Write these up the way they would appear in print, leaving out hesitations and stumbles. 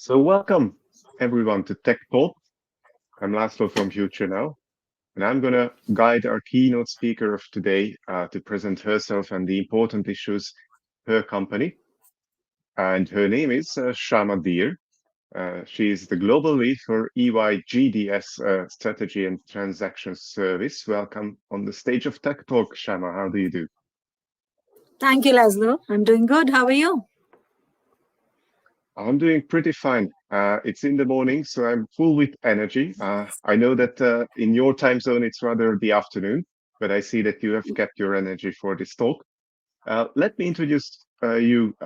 So welcome everyone to Tech Talk. I'm Laszlo from Future Now, and I'm going to guide our keynote speaker of today to present herself and the important issues her company. And her name is Kshama Dhir. She is the global lead for EY GDS Strategy and Transaction Service. Welcome on the stage of Tech Talk, Kshama. How do you do? Thank you, Laszlo. I'm doing good. How are you? I'm doing pretty fine. It's in the morning, so I'm full with energy. I know that in your time zone, it's rather the afternoon, but I see that you have kept your energy for this talk. Let me introduce you,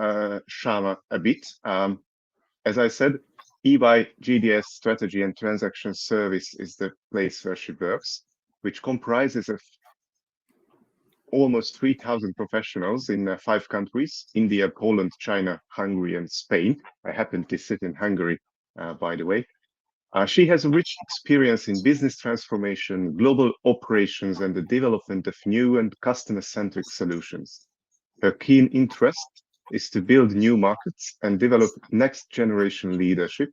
Shama, a bit. As I said, EY GDS Strategy and Transaction Service is the place where she works, which comprises of almost 3,000 professionals in 5 countries: India, Poland, China, Hungary, and Spain. I happen to sit in Hungary, by the way. She has a rich experience in business transformation, global operations, and the development of new and customer-centric solutions. Her keen interest is to build new markets and develop next-generation leadership.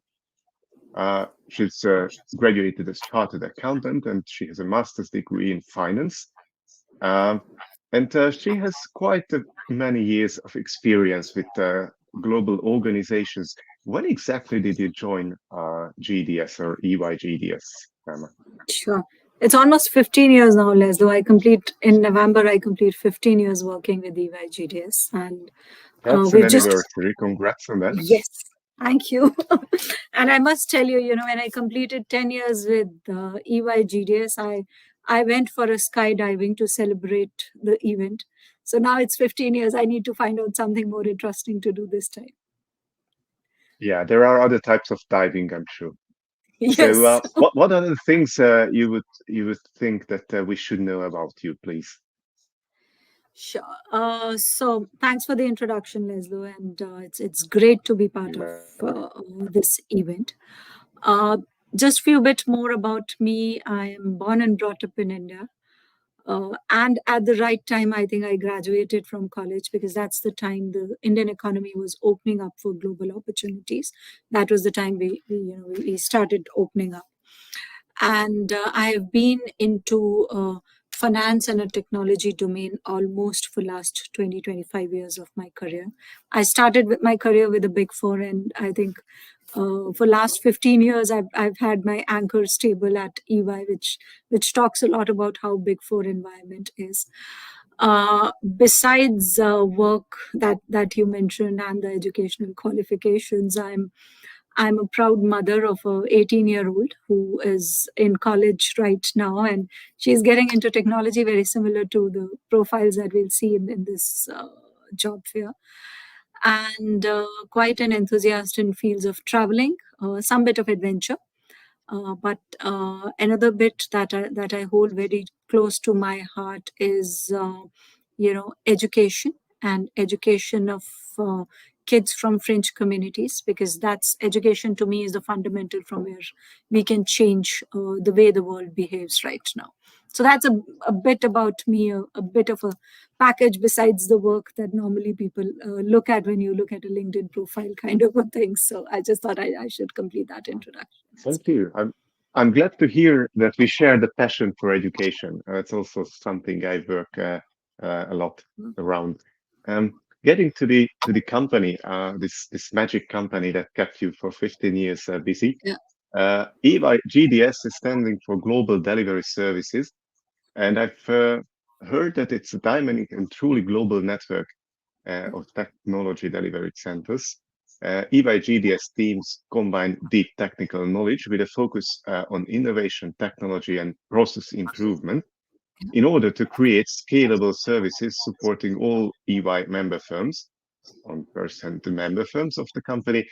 She's graduated as chartered accountant, and she has a master's degree in finance. Um, and she has quite many years of experience with global organizations. When exactly did you join GDS or EY GDS, Emma? Sure. It's almost 15 years now, Laszlo. In November, I complete 15 years working with EY GDS. And That's an we've just, anniversary. Congrats on that. yes, thank you. And I must tell you, when I completed 10 years with EY GDS, I went for a skydiving to celebrate the event. So now it's 15 years. I need to find out something more interesting to do this time. Yeah, there are other types of diving, I'm sure. So, Yes. what are the things you would think that we should know about you, please? Sure. So thanks for the introduction, Leslie, and it's great to be part of this event. Uh, just few bit more about me. I am born and brought up in India, and at the right time, I think I graduated from college because that's the time the Indian economy was opening up for global opportunities. That was the time we started opening up, and I have been into finance and a technology domain almost for last 20-25 years of my career. I started with my career with the Big Four, and I think for last 15 years I've had my anchor stable at EY, which talks a lot about how Big Four environment is. Besides work that you mentioned and the educational qualifications, I'm a proud mother of a 18-year-old who is in college right now, and she's getting into technology very similar to the profiles that we'll see in this job fair. And quite an enthusiast in fields of traveling, some bit of adventure. But another bit that I hold very close to my heart is, education and education of kids from French communities, because that's education to me is the fundamental from where we can change the way the world behaves right now. So that's a bit about me, a bit of a package besides the work that normally people look at when you look at a LinkedIn profile kind of a thing. So I just thought I should complete that introduction. Thank you. I'm glad to hear that we share the passion for education. It's also something I work a lot around. Getting to the company, this magic company that kept you for 15 years busy. Yeah. EY GDS is standing for Global Delivery Services, and I've heard that it's a dynamic and truly global network of technology delivery centers. EY GDS teams combine deep technical knowledge with a focus on innovation, technology, and process improvement in order to create scalable services supporting all EY member firms, 1% the member firms of the company,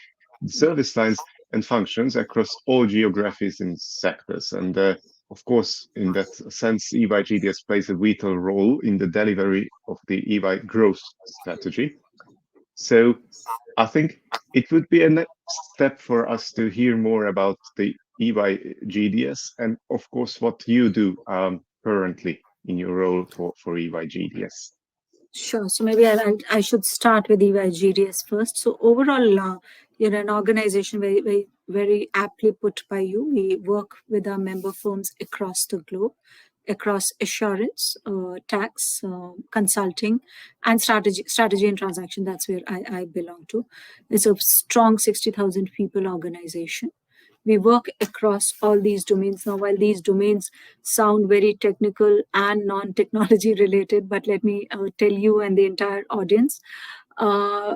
service lines and functions across all geographies and sectors. And of course, in that sense, EY GDS plays a vital role in the delivery of the EY growth strategy. So I think it would be a next step for us to hear more about the EY GDS and, of course, what you do currently in your role for EY GDS. Sure. So maybe I should start with EY GDS first. So overall, you're an organization very aptly put by you. We work with our member firms across the globe, across assurance, tax, consulting, and strategy and transaction. That's where I belong to. It's a strong 60,000 people organization. We work across all these domains. Now, while these domains sound very technical and non-technology related, but let me tell you and the entire audience, uh,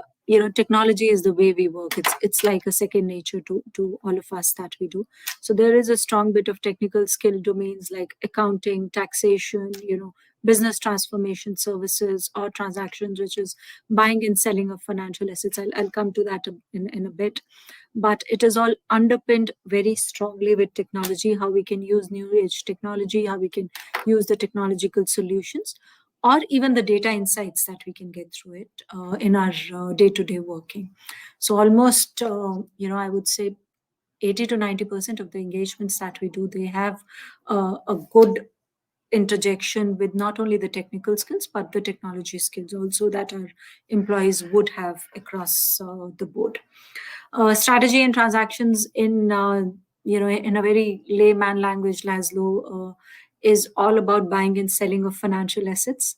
technology is the way we work. It's like a second nature to all of us that we do. So there is a strong bit of technical skill domains like accounting, taxation, business transformation services or transactions, which is buying and selling of financial assets. I'll come to that in a bit, but it is all underpinned very strongly with technology, how we can use new age technology, how we can use the technological solutions, or even the data insights that we can get through it in our day-to-day working. So almost, I would say 80 to 90% of the engagements that we do, they have a good interjection with not only the technical skills but the technology skills also that our employees would have across the board. Strategy and transactions in a very layman language, Laszlo, is all about buying and selling of financial assets.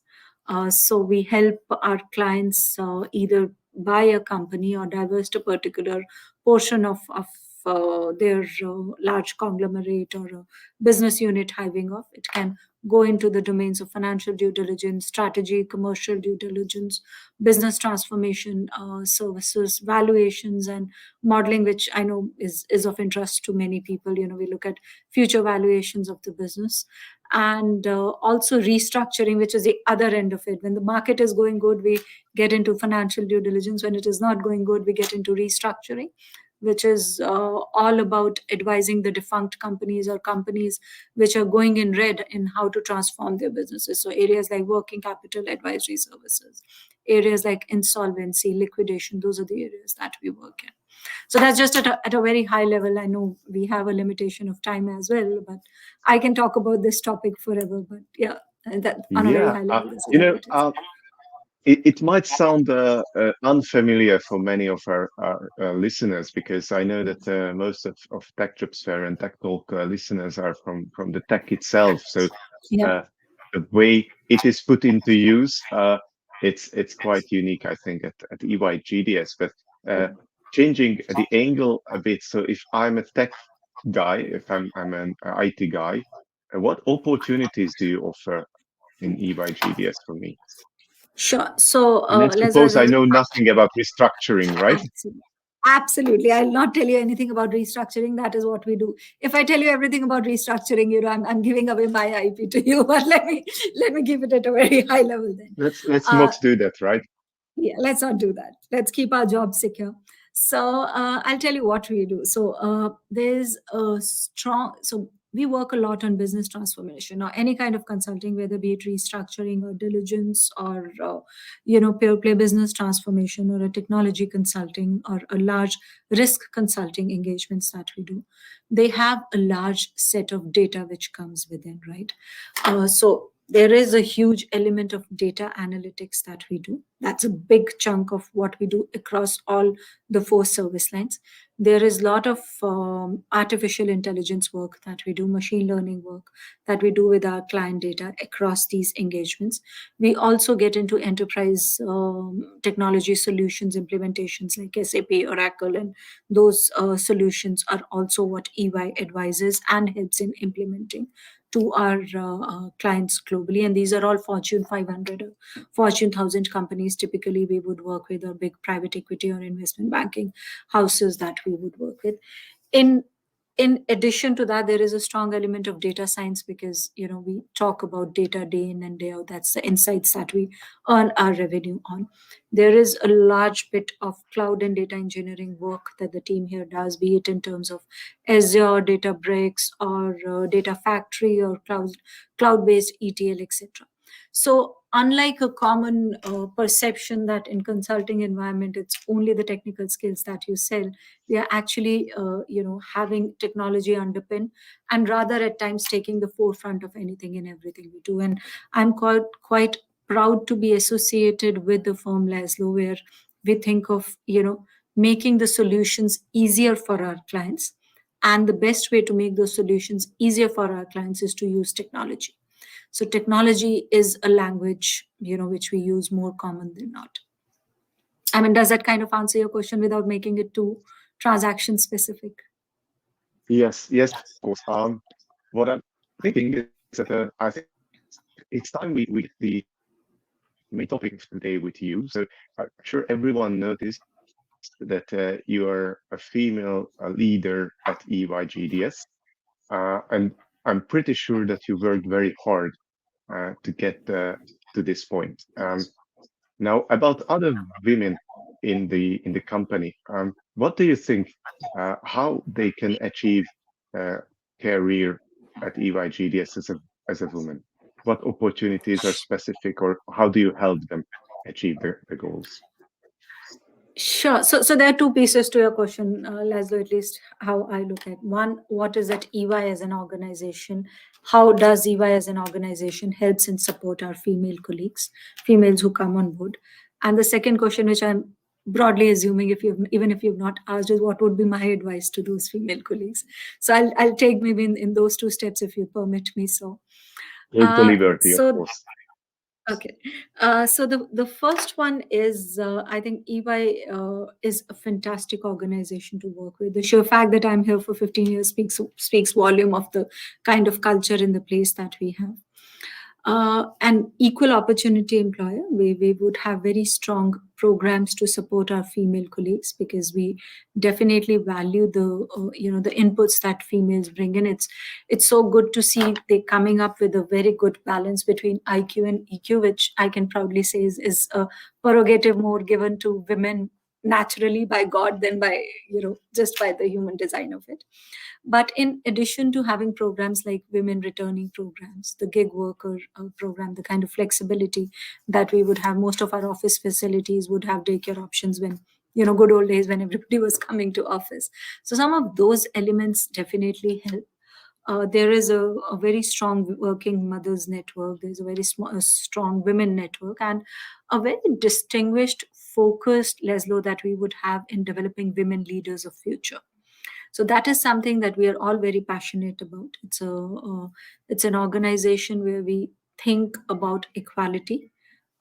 So we help our clients either buy a company or divest a particular portion of their large conglomerate or a business unit hiving off. It can go into the domains of financial due diligence, strategy, commercial due diligence, business transformation services, valuations, and modeling, which I know is of interest to many people. We look at future valuations of the business, and also restructuring, which is the other end of it. When the market is going good, we get into financial due diligence. When it is not going good, we get into restructuring, which is all about advising the defunct companies or companies which are going in red in how to transform their businesses. So areas like working capital advisory services, areas like insolvency, liquidation, those are the areas that we work in. So that's just at a very high level. I know we have a limitation of time as well, but I can talk about this topic forever. But yeah, that on a very Yeah, high level, this is you how know, it is. it might sound unfamiliar for many of our listeners because I know that most of Tech Trips Fair and Tech Talk listeners are from the tech itself. So Yeah. uh, the way it is put into use, it's quite unique, I think, at EY GDS. But changing the angle a bit. So if I'm a tech guy, if I'm an IT guy, what opportunities do you offer in EY GDS for me? Sure. So And then let's suppose I know nothing about restructuring, right? absolutely. Absolutely. I'll not tell you anything about restructuring. That is what we do. If I tell you everything about restructuring, I'm giving away my IP to you. But let me keep it at a very high level then. Let's Uh, not do that, right? yeah, let's not do that. Let's keep our jobs secure. So I'll tell you what we do. So there's a strong, so we work a lot on business transformation or any kind of consulting, whether be it restructuring or diligence or pure play business transformation or a technology consulting or a large risk consulting engagements that we do. They have a large set of data which comes within, right? So there is a huge element of data analytics that we do. That's a big chunk of what we do across all the four service lines. There is a lot of artificial intelligence work that we do, machine learning work that we do with our client data across these engagements. We also get into enterprise technology solutions implementations like SAP, Oracle, and those solutions are also what EY advises and helps in implementing to our clients globally. And these are all Fortune 500 or Fortune 1000 companies. Typically, we would work with or big private equity or investment banking houses that we would work with. In in addition to that, there is a strong element of data science because we talk about data day in and day out. That's the insights that we earn our revenue on. There is a large bit of cloud and data engineering work that the team here does, be it in terms of Azure, Databricks, or Data Factory, or cloud-based ETL, etc. So, unlike a common perception that in consulting environment it's only the technical skills that you sell, we are actually having technology underpin and rather at times taking the forefront of anything and everything we do. And I'm quite proud to be associated with the firm Laszlo, where we think of, making the solutions easier for our clients. And the best way to make those solutions easier for our clients is to use technology. So technology is a language, which we use more common than not. I mean, does that kind of answer your question without making it too transaction specific? Yes, yes, of course. What I'm thinking is that I think it's time we get the main topic of today with you. So I'm sure everyone noticed that you are a female leader at EY GDS, and I'm pretty sure that you worked very hard to get to this point. Now, about other women in the company, what do you think? How they can achieve a career at EY GDS as a woman? What opportunities are specific, or how do you help them achieve the goals? Sure. So there are two pieces to your question, Laszlo, at least how I look at. One, what is that EY as an organization? How does EY as an organization helps and support our female colleagues, females who come on board? And the second question, which I'm broadly assuming, even if you've not asked, is what would be my advice to those female colleagues? So I'll take maybe in those two steps, if you permit me. So, Take the liberty, of so course. okay. So the first one is, I think EY is a fantastic organization to work with. The sheer fact that I'm here for 15 years speaks volume of the kind of culture in the place that we have. An equal opportunity employer, we would have very strong programs to support our female colleagues, because we definitely value the inputs that females bring in. It's so good to see they coming up with a very good balance between IQ and EQ, which I can proudly say is a prerogative more given to women naturally by God than by, just by the human design of it. But in addition to having programs like women returning programs, the gig worker program, the kind of flexibility that we would have, most of our office facilities would have daycare options when, good old days when everybody was coming to office. So some of those elements definitely help. There is a very strong working mothers network. There's a very strong women network, and a very distinguished, focused Leslo that we would have in developing women leaders of future. So that is something that we are all very passionate about. It's an organization where we think about equality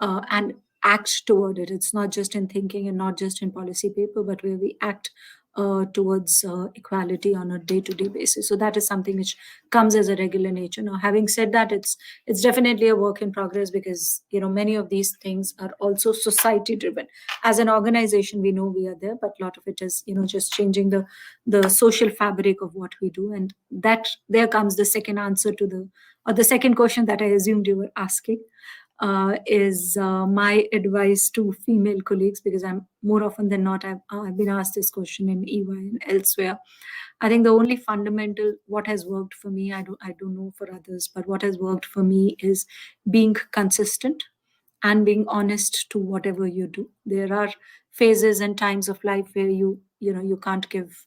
and act toward it. It's not just in thinking and not just in policy paper, but where we act towards equality on a day-to-day basis. So that is something which comes as a regular nature. Now, having said that, it's definitely a work in progress, because many of these things are also society-driven. As an organization, we know we are there, but a lot of it is just changing the social fabric of what we do, and that there comes the second answer to the second question that I assumed you were asking. Is my advice to female colleagues, because I'm more often than not, I've been asked this question in EY and elsewhere. I think the only fundamental, what has worked for me, I don't know for others, but what has worked for me is being consistent and being honest to whatever you do. There are phases and times of life where you can't give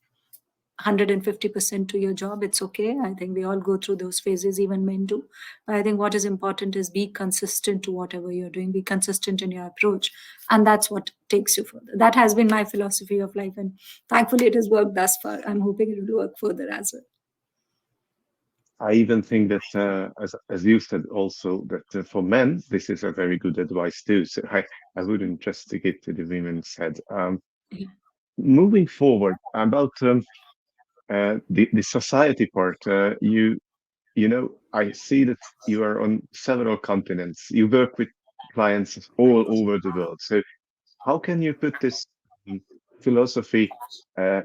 150% to your job. It's okay. I think we all go through those phases, even men do. But I think what is important is be consistent to whatever you're doing, be consistent in your approach. And that's what takes you further. That has been my philosophy of life. And thankfully, it has worked thus far. I'm hoping it will work further as well. I even think that, as you said, also that for men, this is a very good advice too. So I wouldn't just stick it to the women's head. Yeah. Moving forward, about the society part, I see that you are on several continents. You work with clients all over the world. So how can you put this um, philosophy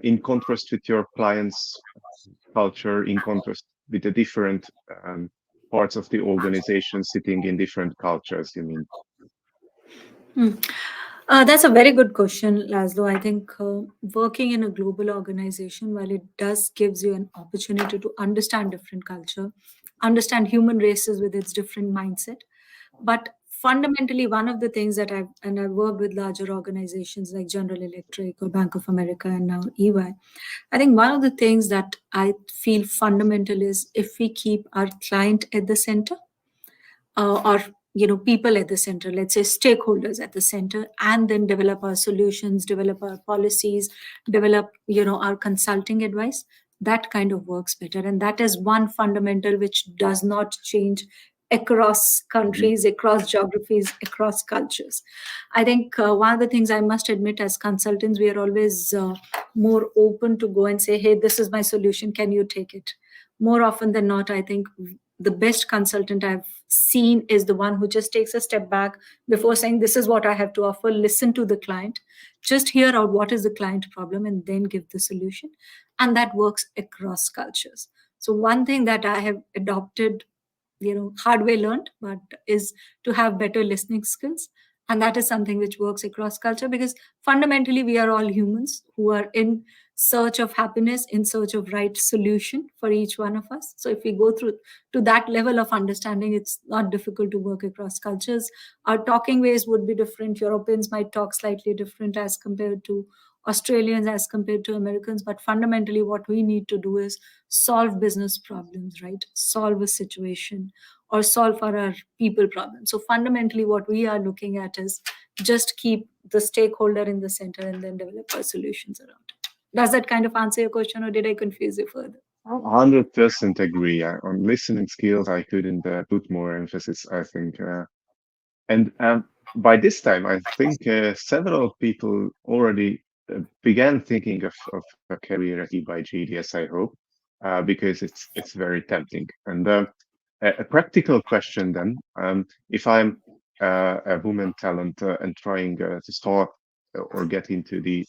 in contrast with your clients' culture, in contrast with the different parts of the organization sitting in different cultures, you mean? Hmm. That's a very good question, Laszlo. I think working in a global organization, while it does gives you an opportunity to understand different culture, understand human races with its different mindset, but fundamentally, one of the things that I've worked with larger organizations like General Electric or Bank of America and now EY. I think one of the things that I feel fundamental is if we keep our client at the center, or people at the center, let's say stakeholders at the center, and then develop our solutions, develop our policies, develop our consulting advice. That kind of works better, and that is one fundamental which does not change across Mhm. countries, across geographies, across cultures. I think one of the things I must admit, as consultants, we are always more open to go and say, hey, this is my solution, can you take it? More often than not, I think the best consultant I've seen is the one who just takes a step back before saying, this is what I have to offer, listen to the client, just hear out what is the client problem, and then give the solution. And that works across cultures. So one thing that I have adopted, hard way learned, but is to have better listening skills. And that is something which works across culture, because fundamentally we are all humans who are in search of happiness, in search of right solution for each one of us. So if we go through to that level of understanding, it's not difficult to work across cultures. Our talking ways would be different. Europeans might talk slightly different as compared to Australians, as compared to Americans. But fundamentally, what we need to do is solve business problems, right? Solve a situation, or solve for our people problems. So fundamentally, what we are looking at is just keep the stakeholder in the center and then develop our solutions around it. Does that kind of answer your question, or did I confuse you further? 100% agree. On listening skills, I couldn't put more emphasis, I think. And by this time, I think several people already began thinking of a career at EY GDS, I hope, because it's very tempting. And a practical question then, if I'm a woman talent and trying to start or get into the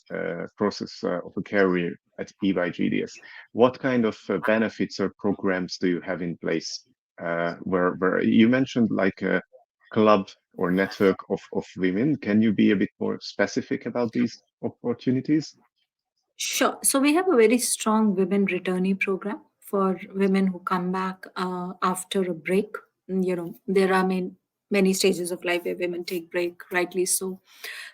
process of a career at EY GDS, what kind of benefits or programs do you have in place? Where you mentioned like a club or network of women. Can you be a bit more specific about these opportunities? Sure. So we have a very strong women returnee program for women who come back after a break. There are many stages of life where women take break, rightly so.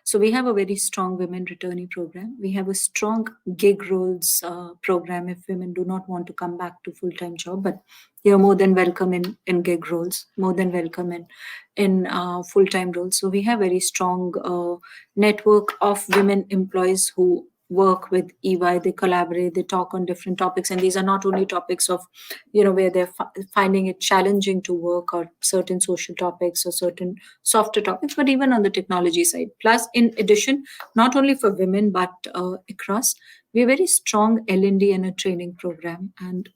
So we have a very strong women returnee program. We have a strong gig roles program if women do not want to come back to full time job, but you're more than welcome in gig roles, more than welcome in full time roles. So we have very strong network of women employees who work with EY. They collaborate, they talk on different topics, and these are not only topics of where they're finding it challenging to work, or certain social topics or certain softer topics, but even on the technology side. Plus, in addition, not only for women but across, we have very strong L&D and a training program, and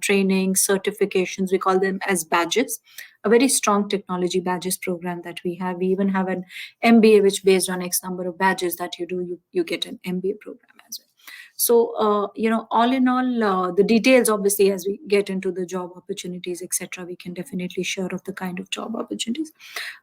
training certifications, we call them as badges. A very strong technology badges program that we have. We even have an MBA, which based on X number of badges that you do, you get an MBA program as well. So all in all, the details, obviously, as we get into the job opportunities, etc., we can definitely share of the kind of job opportunities.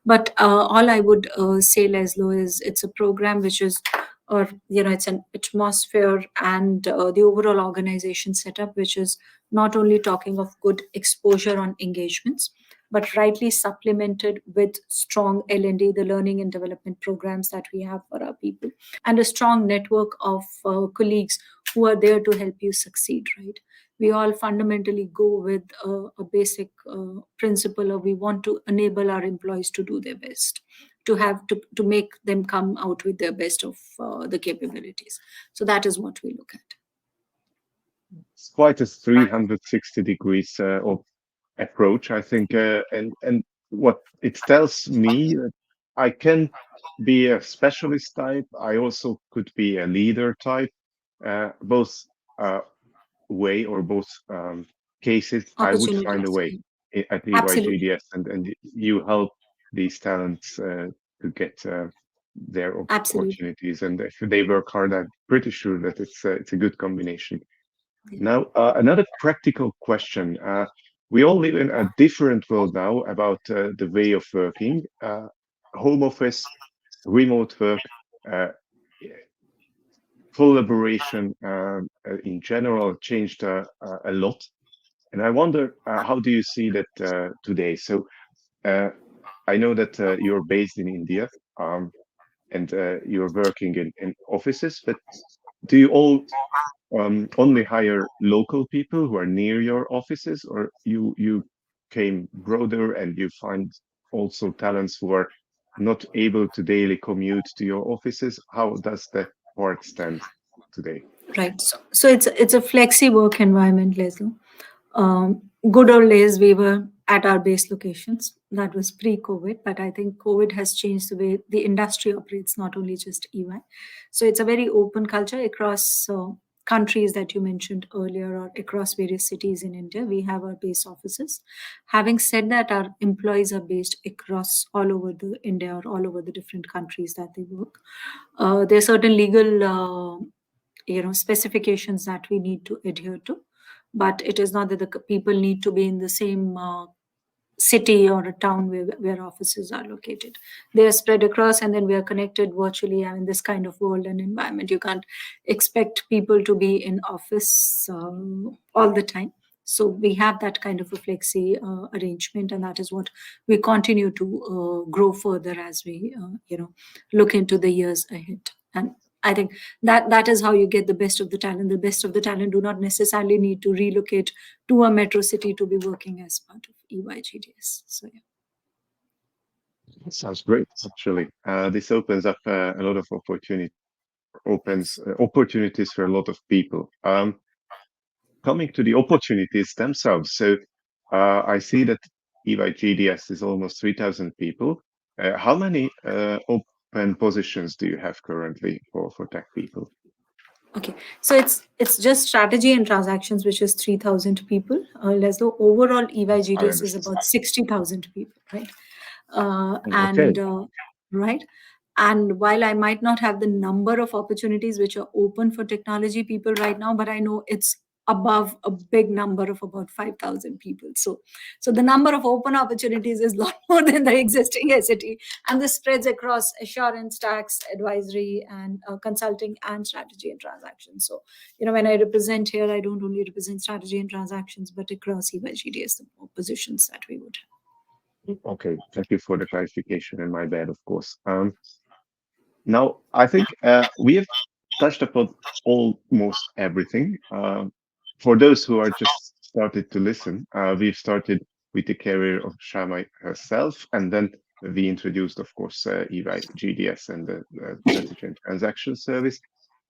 But all I would say, Leslo, is it's a program which is, or it's an atmosphere and the overall organization setup, which is not only talking of good exposure on engagements, but rightly supplemented with strong L&D, the learning and development programs that we have for our people, and a strong network of colleagues who are there to help you succeed, right? We all fundamentally go with a basic principle of, we want to enable our employees to do their best, to make them come out with their best of the capabilities. So that is what we look at. It's quite a 360 degrees of approach, I think, and what it tells me that I can be a specialist type. I also could be a leader type. Both uh, way or both cases, I would find a Opportunities. way at Absolutely. EYGDS, and you help these talents to get their Absolutely. opportunities. And if they work hard, I'm pretty sure that it's a good combination. Yeah. Now, another practical question. We all live in a different world now about the way of working. Home office, remote work, uh, collaboration in general changed a lot. And I wonder, how do you see that today? So uh, I know that you're based in India, and you're working in offices, but do you all only hire local people who are near your offices, or you came broader and you find also talents who are not able to daily commute to your offices? How does that part stand today? Right. So it's a flexi work environment, Leslie. Good old days, we were at our base locations. That was pre-COVID, but I think COVID has changed the way the industry operates, not only just EY. So it's a very open culture across countries that you mentioned earlier, or across various cities in India. We have our base offices. Having said that, our employees are based across all over the India, or all over the different countries that they work. There are certain legal specifications that we need to adhere to, but it is not that the people need to be in the same city or a town where offices are located. They are spread across, and then we are connected virtually. And in this kind of world and environment, you can't expect people to be in office all the time. So we have that kind of a flexi arrangement, and that is what we continue to grow further as we look into the years ahead. And I think that is how you get the best of the talent. The best of the talent do not necessarily need to relocate to a metro city to be working as part of EY GDS. So yeah. That sounds great, actually. This opens up a lot of opens opportunities for a lot of people. Coming to the opportunities themselves, so I see that EY GDS is almost 3,000 people. How many open positions do you have currently for tech people? Okay, so it's just strategy and transactions, which is 3,000 people. As though overall EY I GDS is understand. about 60,000 people, right? Okay. And right. And while I might not have the number of opportunities which are open for technology people right now, but I know it's above a big number of about 5,000 people. So the number of open opportunities is a lot more than the existing SAT, and this spreads across assurance, tax, advisory, and consulting, and strategy and transactions. So when I represent here, I don't only represent strategy and transactions, but across EY GDS, the positions that we would have. Okay, thank you for the clarification, and my bad, of course. Now, I think we have touched upon almost everything. For those who are just started to listen, we've started with the career of Kshama herself, and then we introduced, of course, EY GDS and the strategy and transaction service.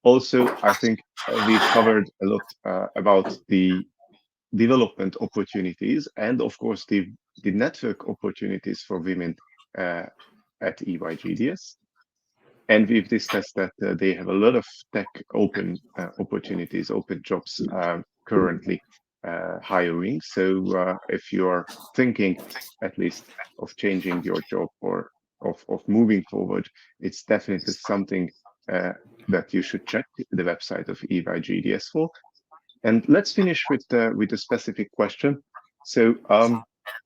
Also, I think we've covered a lot about the development opportunities and, of course, the network opportunities for women uh, at EY GDS. And we've discussed that they have a lot of tech open opportunities, open jobs currently hiring. So if you're thinking at least of changing your job or of moving forward, it's definitely something that you should check the website of EY GDS for. And let's finish with a specific question. So,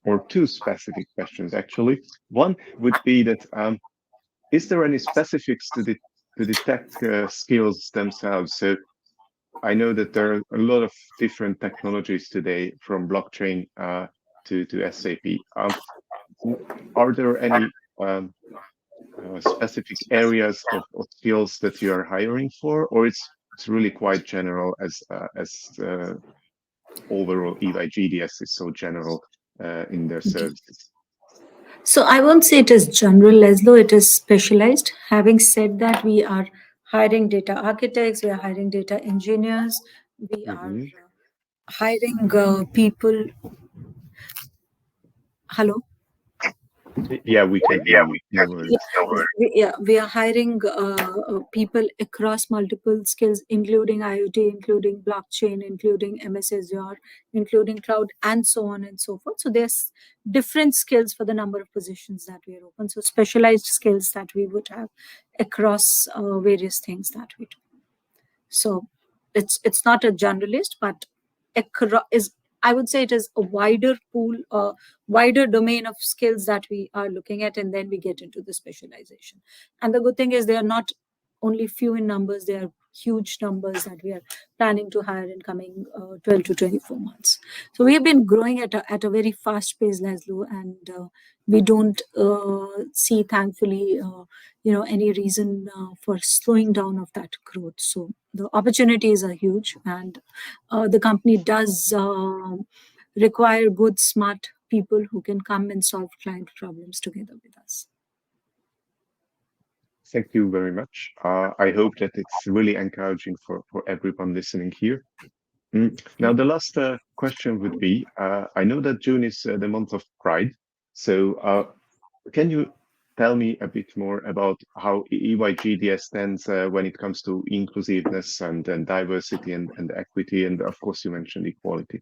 or two specific questions actually. One would be that is there any specifics to the tech skills themselves? So I know that there are a lot of different technologies today, from blockchain to SAP. Are there any specific areas of skills that you are hiring for, or it's really quite general as overall EY GDS is so general in their services? So I won't say it is general, as though it is specialized. Having said that, we are hiring data architects, we are hiring data engineers, we are Hmm. hiring people. Hello. Yeah, we can hear you. No worries. We are hiring people across multiple skills, including IoT, including blockchain, including MS Azure, including cloud, and so on and so forth. So there's different skills for the number of positions that we are open. So specialized skills that we would have across various things that we do. So it's not a generalist, but is, I would say, it is a wider pool, a wider domain of skills that we are looking at, and then we get into the specialization. And the good thing is they are not only few in numbers; they are huge numbers that we are planning to hire in coming 12 to 24 months. So we have been growing at a very fast pace, Laszlo, and we don't see, thankfully, any reason for slowing down of that growth. So the opportunities are huge, and the company does require good, smart people who can come and solve client problems together with us. Thank you very much. I hope that it's really encouraging for everyone listening here. Now, the last question would be, I know that June is the month of Pride. So can you tell me a bit more about how EY GDS stands when it comes to inclusiveness and diversity and equity? And of course, you mentioned equality.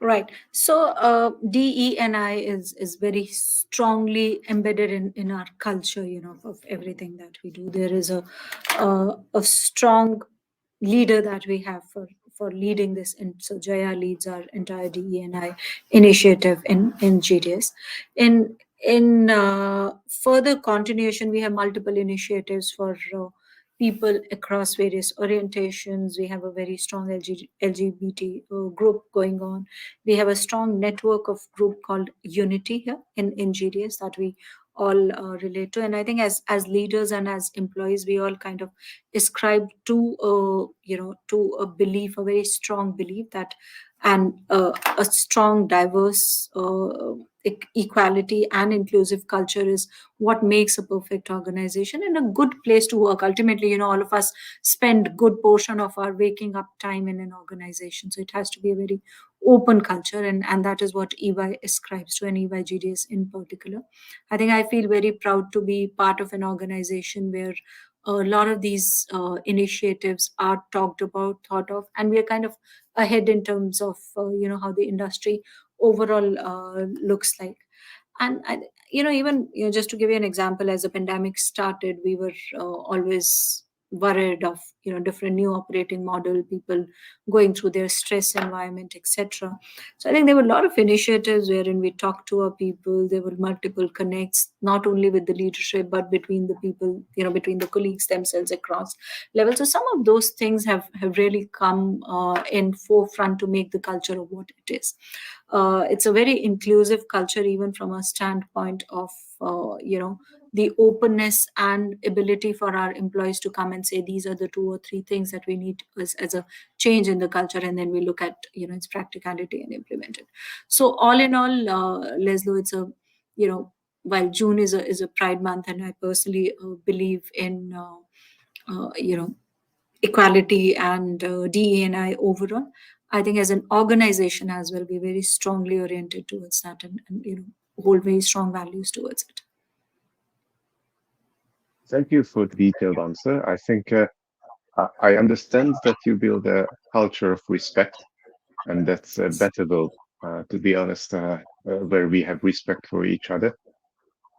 Right. So DE&I is very strongly embedded in our culture, of everything that we do. There is a strong leader that we have for leading this. And so Jaya leads our entire DE&I initiative in GDS. In further continuation, we have multiple initiatives for people across various orientations. We have a very strong LGBT group going on. We have a strong network of group called Unity here in GDS that we all relate to. And I think as leaders and as employees, we all kind of ascribe to to a belief, a very strong belief that and a strong, diverse, equality and inclusive culture is what makes a perfect organization and a good place to work. Ultimately, all of us spend good portion of our waking up time in an organization, so it has to be a very open culture, and that is what EY ascribes to, and EY GDS in particular. I think I feel very proud to be part of an organization where a lot of these initiatives are talked about, thought of, and we are kind of ahead in terms of how the industry overall looks like. And even just to give you an example, as the pandemic started, we were always worried of different new operating model, people going through their stress environment, etc. So I think there were a lot of initiatives wherein we talked to our people. There were multiple connects, not only with the leadership but between the people, between the colleagues themselves across levels. So some of those things have really come in forefront to make the culture of what it is. It's a very inclusive culture, even from a standpoint of the openness and ability for our employees to come and say these are the 2 or 3 things that we need as a change in the culture, and then we look at its practicality and implement it. So all in all, Leslie, it's a while June is a Pride month, and I personally believe in equality and DE&I overall. I think as an organization as well, we're very strongly oriented towards that, and hold very strong values towards it. Thank you for the detailed answer. I think I understand that you build a culture of respect, and that's a better goal, to be honest, where we have respect for each other.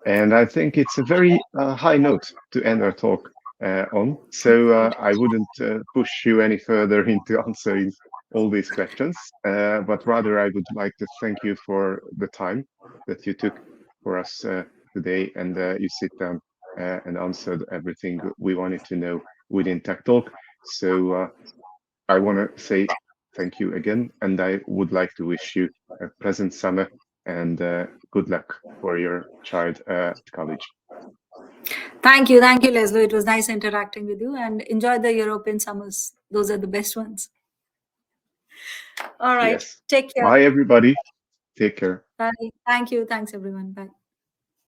And I think it's a very high note to end our talk on. So I wouldn't push you any further into answering all these questions, but rather I would like to thank you for the time that you took for us today, and you sit down and answered everything we wanted to know within Tech Talk. So I want to say thank you again, and I would like to wish you a pleasant summer and good luck for your child at college. Thank you, Leslie. It was nice interacting with you, and enjoy the European summers. Those are the best ones. All right, Yes. take care. Bye, everybody. Take care. Bye. Thank you. Thanks, everyone. Bye.